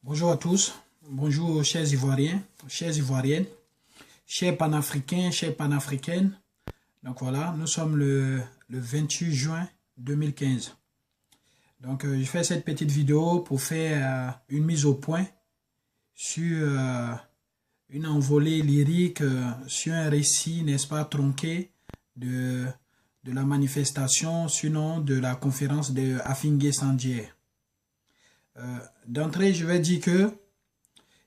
Bonjour à tous, bonjour chers Ivoiriens, chères Ivoiriennes, chers panafricains, chères panafricaines. Donc voilà, nous sommes le 28 juin 2015. Donc je fais cette petite vidéo pour faire une mise au point sur une envolée lyrique, sur un récit, n'est-ce pas, tronqué de la manifestation, sinon de la conférence de Afin-N'Guessan d'hier. D'entrée, je vais dire que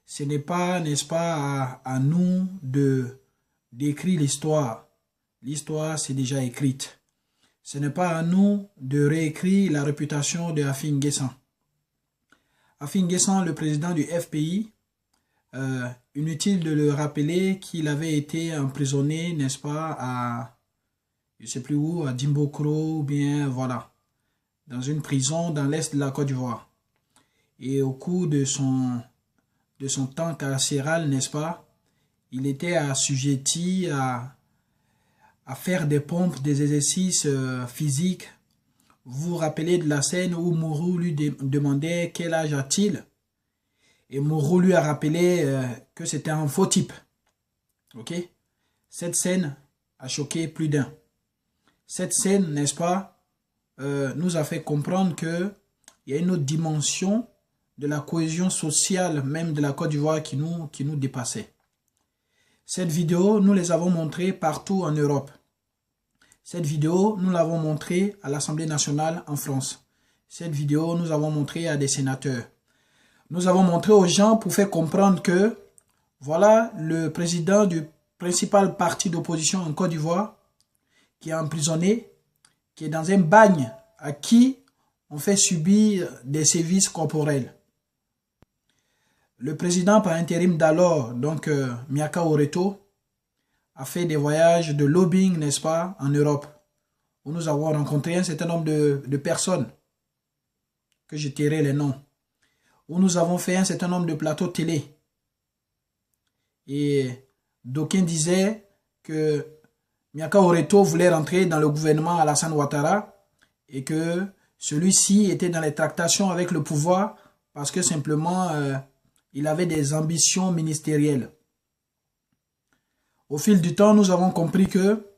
ce n'est pas, n'est-ce pas, à nous d'écrire l'histoire. L'histoire, c'est déjà écrite. Ce n'est pas à nous de réécrire la réputation de Afin-N'Guessan. Afin-N'Guessan, le président du FPI, inutile de le rappeler qu'il avait été emprisonné, n'est-ce pas, à, je ne sais plus où, à Dimbokro, ou bien, voilà, dans une prison dans l'est de la Côte d'Ivoire. Et au cours de son temps carcéral, n'est-ce pas, il était assujetti à faire des pompes, des exercices physiques. Vous vous rappelez de la scène où Mourou lui demandait quel âge a-t-il? Et Mourou lui a rappelé que c'était un faux type. Ok? Cette scène a choqué plus d'un. Cette scène, n'est-ce pas, nous a fait comprendre qu'il y a une autre dimension de la cohésion sociale, même de la Côte d'Ivoire qui nous dépassait. Cette vidéo, nous les avons montrées partout en Europe. Cette vidéo, nous l'avons montrée à l'Assemblée nationale en France. Cette vidéo, nous avons montré à des sénateurs. Nous avons montré aux gens pour faire comprendre que, voilà le président du principal parti d'opposition en Côte d'Ivoire qui est emprisonné, qui est dans un bagne, à qui on fait subir des sévices corporels. Le président par intérim d'alors, donc Miaka Oreto, a fait des voyages de lobbying, n'est-ce pas, en Europe, où nous avons rencontré un certain nombre de personnes, que je tairai les noms, où nous avons fait un certain nombre de plateaux télé. Et d'aucuns disaient que Miaka Oreto voulait rentrer dans le gouvernement Alassane Ouattara et que celui-ci était dans les tractations avec le pouvoir parce que simplement il avait des ambitions ministérielles. Au fil du temps, nous avons compris que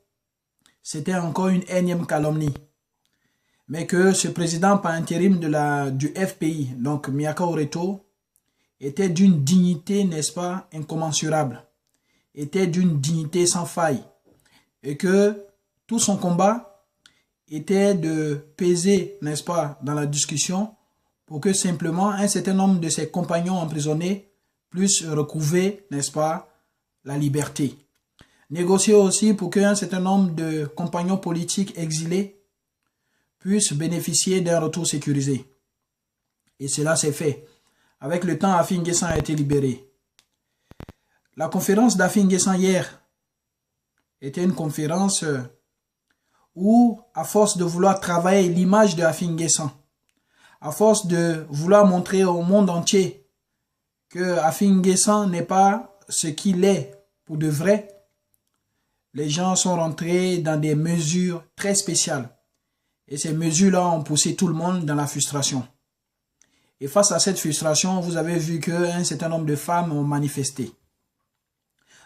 c'était encore une énième calomnie. Mais que ce président par intérim du FPI, donc Miaka Oreto, était d'une dignité, n'est-ce pas, incommensurable. Était d'une dignité sans faille. Et que tout son combat était de peser, n'est-ce pas, dans la discussion pour que simplement un certain nombre de ses compagnons emprisonnés puissent recouvrer, n'est-ce pas, la liberté. Négocier aussi pour qu'un certain nombre de compagnons politiques exilés puissent bénéficier d'un retour sécurisé. Et cela s'est fait. Avec le temps, Afin-N'Guessan a été libéré. La conférence d'Afin-N'Guessan hier était une conférence où, à force de vouloir travailler l'image de Afin-N'Guessan, à force de vouloir montrer au monde entier que Afin-N'Guessan n'est pas ce qu'il est pour de vrai, les gens sont rentrés dans des mesures très spéciales. Et ces mesures-là ont poussé tout le monde dans la frustration. Et face à cette frustration, vous avez vu qu'un certain nombre de femmes ont manifesté.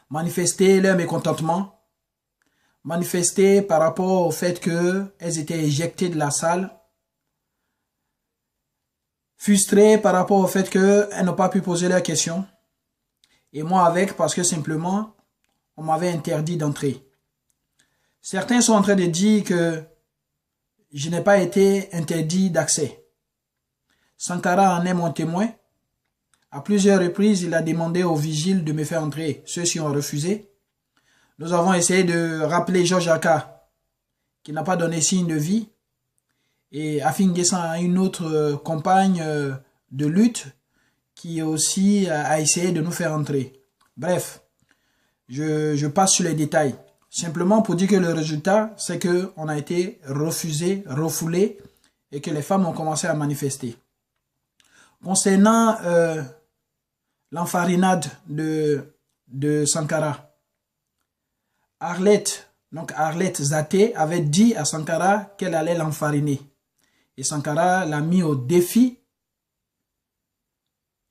Manifesté leur mécontentement, manifesté par rapport au fait qu'elles étaient éjectées de la salle, frustrées par rapport au fait qu'elles n'ont pas pu poser leurs questions. Et moi avec, parce que simplement, on m'avait interdit d'entrer. Certains sont en train de dire que je n'ai pas été interdit d'accès. Sankara en est mon témoin. À plusieurs reprises, il a demandé aux vigiles de me faire entrer. Ceux-ci ont refusé. Nous avons essayé de rappeler Georges Aka, qui n'a pas donné signe de vie. Et Afin-N'Guessan a une autre compagne de lutte qui aussi a essayé de nous faire entrer. Bref, je passe sur les détails. Simplement pour dire que le résultat, c'est qu'on a été refusé, refoulé et que les femmes ont commencé à manifester. Concernant l'enfarinade de Sankara, Arlette Zaté avait dit à Sankara qu'elle allait l'enfariner. Et Sankara l'a mis au défi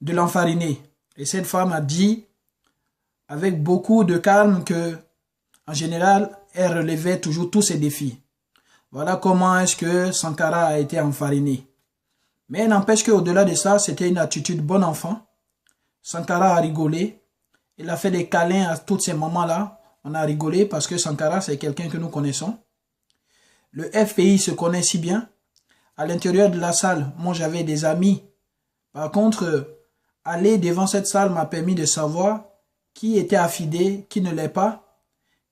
de l'enfariner. Et cette femme a dit avec beaucoup de calme que, en général, elle relevait toujours tous ses défis. Voilà comment est-ce que Sankara a été enfariné. Mais n'empêche qu'au-delà de ça, c'était une attitude bon enfant. Sankara a rigolé. Il a fait des câlins à toutes ces mamans-là. On a rigolé parce que Sankara, c'est quelqu'un que nous connaissons. Le FPI se connaît si bien. À l'intérieur de la salle, moi j'avais des amis. Par contre, aller devant cette salle m'a permis de savoir qui était affidé, qui ne l'est pas.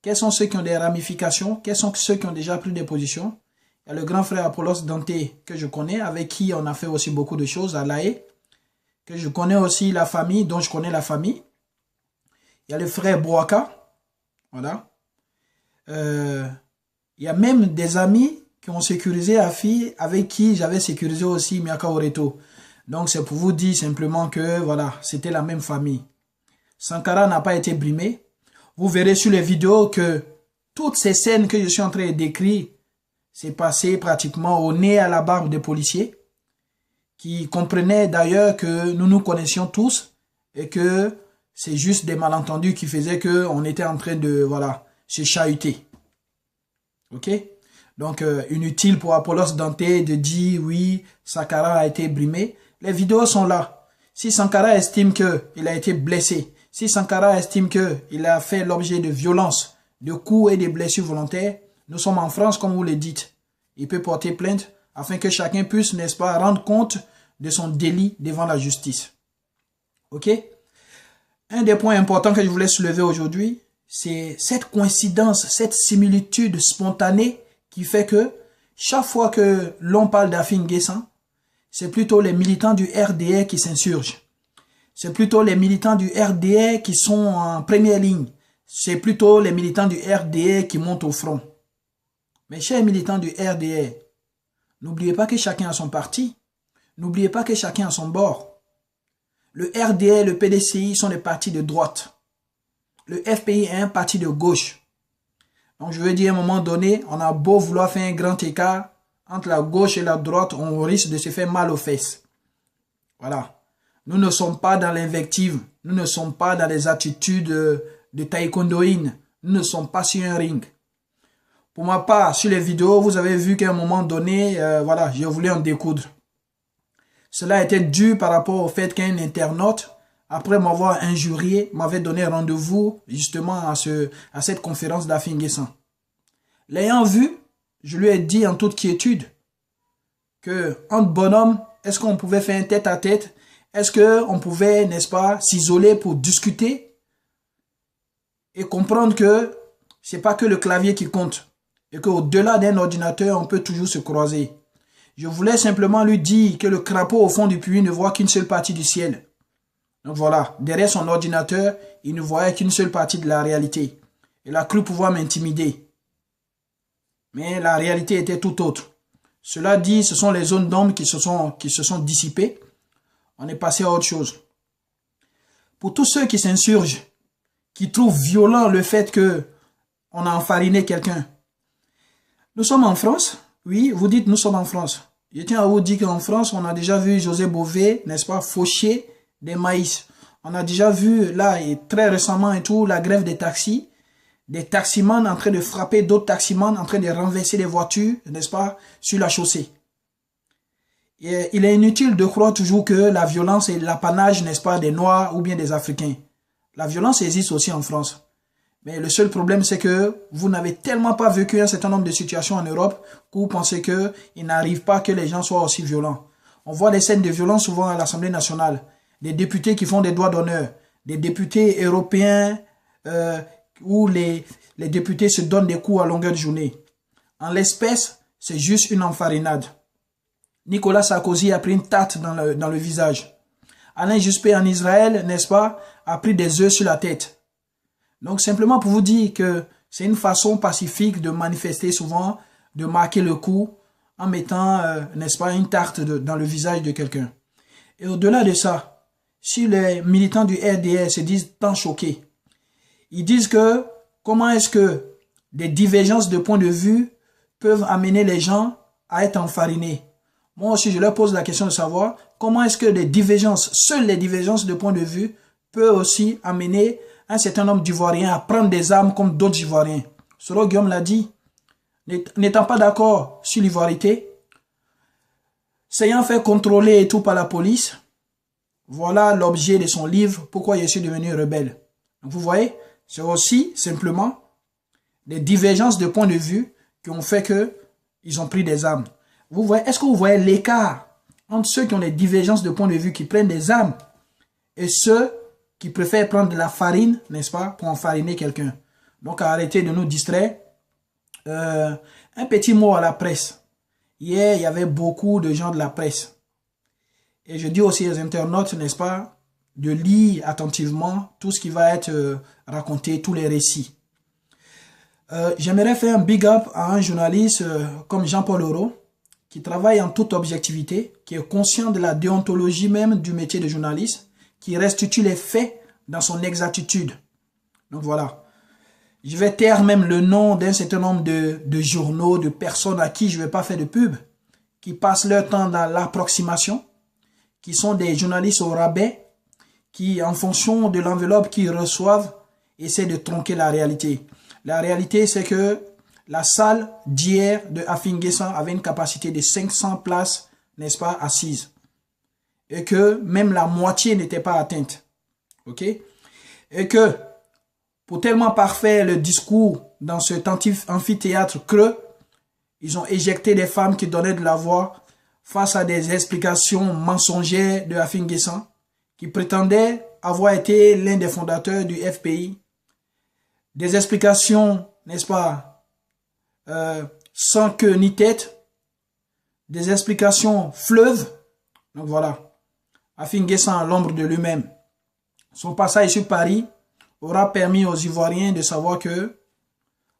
Quels sont ceux qui ont des ramifications, quels sont ceux qui ont déjà pris des positions. Il y a le grand frère Apollos Dante que je connais, avec qui on a fait aussi beaucoup de choses à La Haye, que je connais aussi la famille, dont je connais la famille. Il y a le frère Boaka, voilà. Il y a même des amis qui ont sécurisé Afi, avec qui j'avais sécurisé aussi Miaka Oreto. Donc c'est pour vous dire simplement que voilà, c'était la même famille. Sankara n'a pas été brimé. Vous verrez sur les vidéos que toutes ces scènes que je suis en train de décrire, c'est passé pratiquement au nez à la barbe des policiers, qui comprenaient d'ailleurs que nous nous connaissions tous et que c'est juste des malentendus qui faisaient qu'on était en train de voilà, se chahuter. Ok? Donc, inutile pour Apollos Dante de dire oui, Sankara a été brimé. Les vidéos sont là. Si Sankara estime qu'il a été blessé, si Sankara estime qu'il a fait l'objet de violences, de coups et de blessures volontaires, nous sommes en France, comme vous le dites. Il peut porter plainte afin que chacun puisse, n'est-ce pas, rendre compte de son délit devant la justice. Ok? Un des points importants que je voulais soulever aujourd'hui, c'est cette coïncidence, cette similitude spontanée qui fait que chaque fois que l'on parle d'Afi N'Guessan, c'est plutôt les militants du RDR qui s'insurgent. C'est plutôt les militants du RDR qui sont en première ligne. C'est plutôt les militants du RDR qui montent au front. Mes chers militants du RDR, n'oubliez pas que chacun a son parti. N'oubliez pas que chacun a son bord. Le RDR et le PDCI sont des partis de droite. Le FPI est un parti de gauche. Donc je veux dire, à un moment donné, on a beau vouloir faire un grand écart entre la gauche et la droite, on risque de se faire mal aux fesses. Voilà. Nous ne sommes pas dans l'invective. Nous ne sommes pas dans les attitudes de taekwondoïne. Nous ne sommes pas sur un ring. Pour ma part, sur les vidéos, vous avez vu qu'à un moment donné, voilà, je voulais en découdre. Cela était dû par rapport au fait qu'un internaute, après m'avoir injurié, m'avait donné rendez-vous justement à cette conférence d'Afi N'Guessan. L'ayant vu, je lui ai dit en toute quiétude que entre bonhommes, est-ce qu'on pouvait faire un tête-à-tête? Est-ce qu'on pouvait, n'est-ce pas, s'isoler pour discuter et comprendre que c'est pas que le clavier qui compte et qu'au-delà d'un ordinateur, on peut toujours se croiser. Je voulais simplement lui dire que le crapaud au fond du puits ne voit qu'une seule partie du ciel. Donc voilà, derrière son ordinateur, il ne voyait qu'une seule partie de la réalité. Il a cru pouvoir m'intimider. Mais la réalité était tout autre. Cela dit, ce sont les zones d'ombre qui se sont dissipées. On est passé à autre chose. Pour tous ceux qui s'insurgent, qui trouvent violent le fait que on a enfariné quelqu'un. Nous sommes en France. Oui, vous dites nous sommes en France. Je tiens à vous dire qu'en France, on a déjà vu José Bové, n'est-ce pas, faucher des maïs. On a déjà vu, là, et très récemment et tout, la grève des taxis. Des taximans en train de frapper d'autres taximans, en train de renverser des voitures, n'est-ce pas, sur la chaussée. Et il est inutile de croire toujours que la violence est l'apanage, n'est-ce pas, des Noirs ou bien des Africains. La violence existe aussi en France. Mais le seul problème, c'est que vous n'avez tellement pas vécu un certain nombre de situations en Europe que vous pensez qu'il n'arrive pas que les gens soient aussi violents. On voit des scènes de violence souvent à l'Assemblée nationale. Des députés qui font des droits d'honneur. Des députés européens où les députés se donnent des coups à longueur de journée. En l'espèce, c'est juste une enfarinade. Nicolas Sarkozy a pris une tarte dans le visage. Alain Juppé en Israël, n'est-ce pas, a pris des œufs sur la tête. Donc simplement pour vous dire que c'est une façon pacifique de manifester souvent, de marquer le coup en mettant, n'est-ce pas, une tarte dans le visage de quelqu'un. Et au-delà de ça, si les militants du RDR se disent tant choqués, ils disent que comment est-ce que des divergences de points de vue peuvent amener les gens à être enfarinés. Moi aussi, je leur pose la question de savoir comment est-ce que les divergences, seules les divergences de point de vue, peuvent aussi amener un certain nombre d'Ivoiriens à prendre des armes comme d'autres Ivoiriens. Soro Guillaume l'a dit, n'étant pas d'accord sur l'ivoirité, s'ayant fait contrôler et tout par la police, voilà l'objet de son livre, Pourquoi je suis devenu rebelle. Donc vous voyez, c'est aussi simplement des divergences de point de vue qui ont fait qu'ils ont pris des armes. Vous voyez, est-ce que vous voyez l'écart entre ceux qui ont des divergences de point de vue qui prennent des armes et ceux qui préfèrent prendre de la farine, n'est-ce pas, pour enfariner quelqu'un. Donc arrêtez de nous distraire. Un petit mot à la presse. Hier, il y avait beaucoup de gens de la presse. Et je dis aussi aux internautes, n'est-ce pas, de lire attentivement tout ce qui va être raconté, tous les récits. J'aimerais faire un big up à un journaliste comme Jean-Paul Oro, qui travaille en toute objectivité, qui est conscient de la déontologie même du métier de journaliste, qui restitue les faits dans son exactitude. Donc voilà. Je vais taire même le nom d'un certain nombre de journaux, de personnes à qui je ne vais pas faire de pub, qui passent leur temps dans l'approximation, qui sont des journalistes au rabais, qui, en fonction de l'enveloppe qu'ils reçoivent, essaient de tronquer la réalité. La réalité, c'est que la salle d'hier de Afin-Guessan avait une capacité de 500 places, n'est-ce pas, assises. Et que même la moitié n'était pas atteinte. Ok? Et que, pour tellement parfaire le discours dans cet amphithéâtre creux, ils ont éjecté des femmes qui donnaient de la voix face à des explications mensongères de Afin-Guessan, qui prétendait avoir été l'un des fondateurs du FPI. Des explications, n'est-ce pas, sans queue ni tête, des explications fleuves. Donc voilà, Afin-Guessan à l'ombre de lui-même. Son passage sur Paris aura permis aux Ivoiriens de savoir que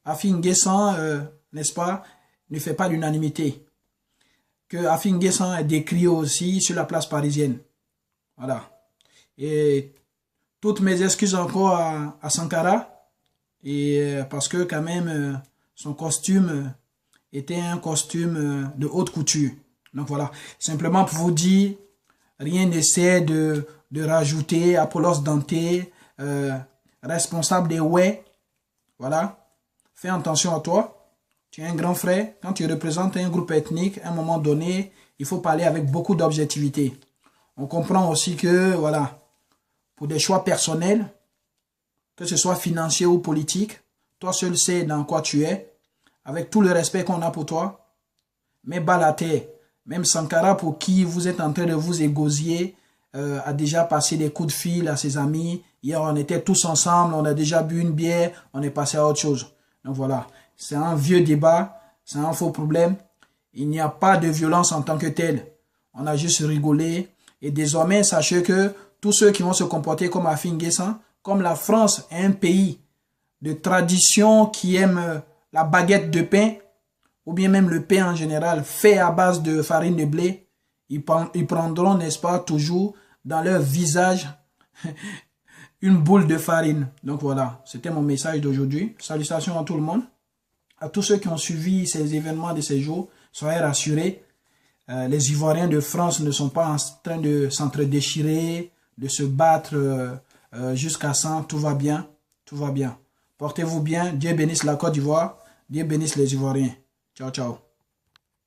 Afin-Guessan, n'est-ce pas, ne fait pas l'unanimité. Que Afin-Guessan est décrié aussi sur la place parisienne. Voilà. Et toutes mes excuses encore à Sankara, et parce que quand même son costume était un costume de haute couture. Donc voilà, simplement pour vous dire, rien n'essaie de rajouter Apollos Danté, responsable des ouais. Voilà, fais attention à toi. Tu es un grand frère. Quand tu représentes un groupe ethnique, à un moment donné, il faut parler avec beaucoup d'objectivité. On comprend aussi que, voilà, pour des choix personnels, que ce soit financier ou politique, toi seul sais dans quoi tu es, avec tout le respect qu'on a pour toi, mais bas la terre. Même Sankara, pour qui vous êtes en train de vous égosier, a déjà passé des coups de fil à ses amis. Hier, on était tous ensemble, on a déjà bu une bière, on est passé à autre chose. Donc voilà, c'est un vieux débat, c'est un faux problème. Il n'y a pas de violence en tant que telle. On a juste rigolé. Et désormais, sachez que tous ceux qui vont se comporter comme Afin-Guessan, comme la France est un pays de tradition qui aime la baguette de pain, ou bien même le pain en général, fait à base de farine de blé, ils prendront, n'est-ce pas, toujours dans leur visage une boule de farine. Donc voilà, c'était mon message d'aujourd'hui. Salutations à tout le monde. À tous ceux qui ont suivi ces événements de ces jours, soyez rassurés. Les Ivoiriens de France ne sont pas en train de s'entre-déchirer, de se battre jusqu'à 100. Tout va bien, tout va bien. Portez-vous bien. Dieu bénisse la Côte d'Ivoire. Dieu bénisse les Ivoiriens. Ciao, ciao.